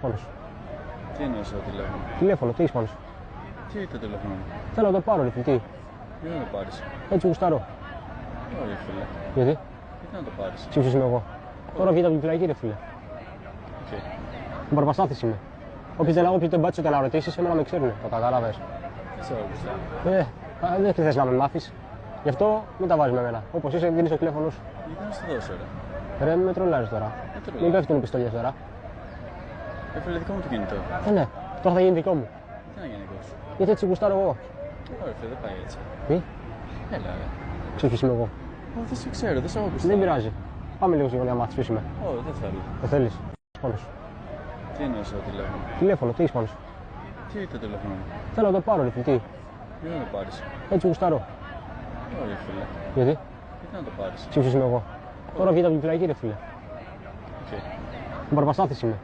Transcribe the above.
Μόνος. Τι εννοείς το τηλέφωνο? Τηλέφωνο, τι έχεις πάνω σου? Τι το τηλέφωνο μου? Θέλω να το πάρω, ρε φίλε, τι? Γιατί να το πάρεις? Έτσι γουστάρω. Όχι φίλε. Γιατί? Γιατί να το πάρεις? Ψήφισες είμαι εγώ. Τώρα βγείτε από την φυλακή, ρε φίλε. Οκ. Μπαρμπαστάθης είμαι. Όποιοι δεν πάτσετε να ρωτήσεις, εμένα με ξέρουνε, το κατάλαβες. Δεν ξέρω πιστεύω. Δεν θες να με μάθεις. Γι' αυτό μην τα βάζεις με εμένα. Όπως είσαι, δίνεις το τηλέφωνο σου. Γιατί να σου το δώσω ρε? Ρε, με τρολάρεις τώρα. τρολάρω. Μην πέφτουν οι πιστολιές τώρα. Φίλε δικό μου το κινητό. Ναι, τώρα θα γίνει δικό μου. Τι να γίνει δικό σου? Γιατί έτσι γουστάρω εγώ. Όχι φίλε, δεν πάει έτσι. Τι? Έλα ρε. Ψήφισες είμαι εγώ. Δεν σε ξέρω, δεν σε έχω πιστά. Δεν πειράζει. Πάμε λίγο στη γωνία να μάθεις ποιος είμαι. Όχι, δεν θέλω. Δεν θέλεις. Μόνος. Τι εννοείς το τηλέφωνο? Τηλέφωνο, τι έχεις πάνω σου? Τι το τηλέφωνο μου? Θέλω να το πάρω, ρε φίλε, τι? Γιατί να το πάρεις? Έτσι γουστάρω. Όχι φίλε. Γιατί? Γιατί να το πάρεις? Ψήφισες είμαι εγώ. Τώρα βγείτε από την φυλακή, ρε φίλε. Οκ. Μπαρμπαστάθης είμαι.